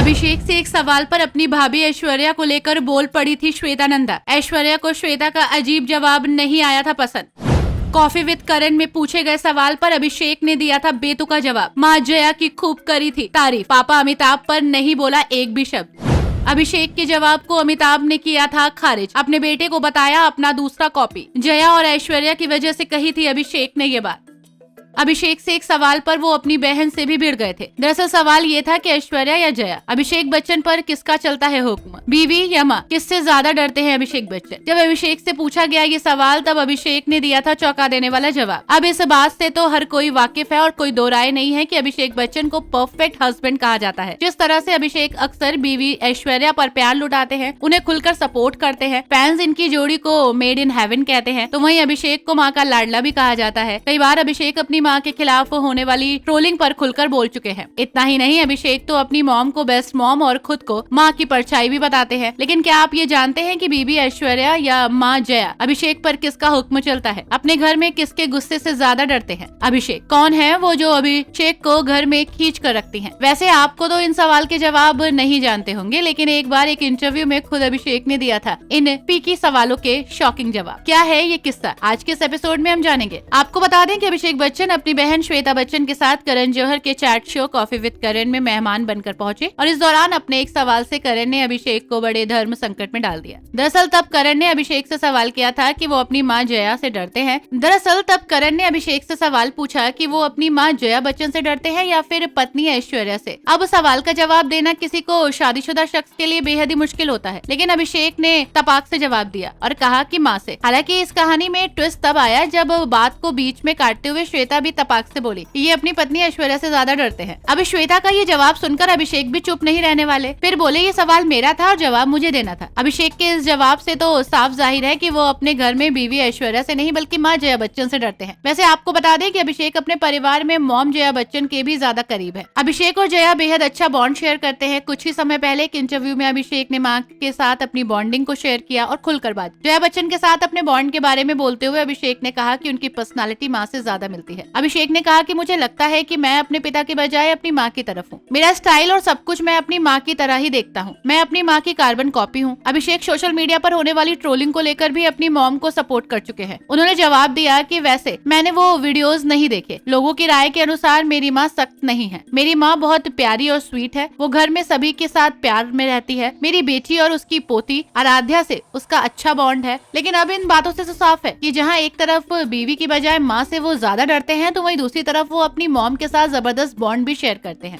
अभिषेक से एक सवाल पर अपनी भाभी ऐश्वर्या को लेकर बोल पड़ी थी श्वेता नंदा। ऐश्वर्या को श्वेता का अजीब जवाब नहीं आया था पसंद। कॉफी विद करण में पूछे गए सवाल पर अभिषेक ने दिया था बेतुका जवाब। मां जया की खूब करी थी तारीफ, पापा अमिताभ पर नहीं बोला एक भी शब्द। अभिषेक के जवाब को अमिताभ ने किया था खारिज, अपने बेटे को बताया अपना दूसरा कॉपी। जया और ऐश्वर्या की वजह से कही थी अभिषेक ने ये बात। अभिषेक से एक सवाल पर वो अपनी बहन से भी भिड़ गए थे। दरअसल सवाल ये था कि ऐश्वर्या या जया, अभिषेक बच्चन पर किसका चलता है हुक्म, बीवी या मां, किससे ज्यादा डरते हैं अभिषेक बच्चन। जब अभिषेक से पूछा गया ये सवाल तब अभिषेक ने दिया था चौंका देने वाला जवाब। अब इस बात से तो हर कोई वाकिफ है और कोई दो राय नहीं है कि अभिषेक बच्चन को परफेक्ट हस्बैंड कहा जाता है। जिस तरह से अभिषेक अक्सर बीवी ऐश्वर्या पर प्यार लुटाते हैं, उन्हें खुलकर सपोर्ट करते हैं, फैंस इनकी जोड़ी को मेड इन हेवन कहते हैं, तो वहीं अभिषेक को माँ का लाडला भी कहा जाता है। कई बार अभिषेक अपनी मां के खिलाफ होने वाली ट्रोलिंग पर खुलकर बोल चुके हैं। इतना ही नहीं, अभिषेक तो अपनी मॉम को बेस्ट मॉम और खुद को मां की परछाई भी बताते हैं। लेकिन क्या आप ये जानते हैं कि बीबी ऐश्वर्या या मां जया अभिषेक पर किसका हुक्म चलता है, अपने घर में किसके गुस्से से ज्यादा डरते हैं? अभिषेक। कौन है वो जो अभिषेक को घर में खींच कर रखती है? वैसे आपको तो इन सवाल के जवाब नहीं जानते होंगे, लेकिन एक बार एक इंटरव्यू में खुद अभिषेक ने दिया था इन पीकी सवालों के शॉकिंग जवाब। क्या है ये किस्सा, आज के इस एपिसोड में हम जानेंगे। आपको बता दें कि अभिषेक बच्चन अपनी बहन श्वेता बच्चन के साथ करण जौहर के चैट शो कॉफी विद करण में मेहमान बनकर पहुंचे और इस दौरान अपने एक सवाल से करण ने अभिषेक को बड़े धर्म संकट में डाल दिया। दरअसल तब करण ने अभिषेक से सवाल किया था कि वो अपनी मां जया से डरते हैं। दरअसल तब करण ने अभिषेक से सवाल पूछा कि वो अपनी मां जया बच्चन से डरते हैं या फिर पत्नी ऐश्वर्या से। अब सवाल का जवाब देना किसी को शादीशुदा शख्स के लिए बेहद ही मुश्किल होता है, लेकिन अभिषेक ने तपाक से जवाब दिया और कहा कि मां से। हालांकि इस कहानी में ट्विस्ट तब आया जब बात को बीच में काटते हुए श्वेता भी तपाक से बोली ये अपनी पत्नी ऐश्वर्या से ज्यादा डरते हैं। अब श्वेता का ये जवाब सुनकर अभिषेक भी चुप नहीं रहने वाले, फिर बोले ये सवाल मेरा था और जवाब मुझे देना था। अभिषेक के इस जवाब से तो साफ जाहिर है कि वो अपने घर में बीवी ऐश्वर्या से नहीं बल्कि मां जया बच्चन से डरते हैं। वैसे आपको बता दें कि अभिषेक अपने परिवार में मॉम जया बच्चन के भी ज्यादा करीब है। अभिषेक और जया बेहद अच्छा बॉन्ड शेयर करते हैं। कुछ ही समय पहले एक इंटरव्यू में अभिषेक ने मां के साथ अपनी बॉन्डिंग को शेयर किया और खुलकर बात। जया बच्चन के साथ अपने बॉन्ड के बारे में बोलते हुए अभिषेक ने कहा कि उनकी पर्सनालिटी मां से ज्यादा मिलती है। अभिषेक ने कहा कि मुझे लगता है कि मैं अपने पिता के बजाय अपनी माँ की तरफ हूँ। मेरा स्टाइल और सब कुछ मैं अपनी माँ की तरह ही देखता हूँ। मैं अपनी माँ की कार्बन कॉपी हूँ। अभिषेक सोशल मीडिया पर होने वाली ट्रोलिंग को लेकर भी अपनी मॉम को सपोर्ट कर चुके हैं। उन्होंने जवाब दिया कि वैसे मैंने वो वीडियोस नहीं देखे, लोगों की राय के अनुसार मेरी माँ सख्त नहीं है। मेरी माँ बहुत प्यारी और स्वीट है। वो घर में सभी के साथ प्यार में रहती है। मेरी बेटी और उसकी पोती आराध्या से उसका अच्छा बॉन्ड है। लेकिन अब इन बातों से तो साफ है कि जहाँ एक तरफ बीवी की बजाय माँ से वो ज्यादा डरते हैं, तो वहीं दूसरी तरफ वो अपनी मॉम के साथ जबरदस्त बॉन्ड भी शेयर करते हैं।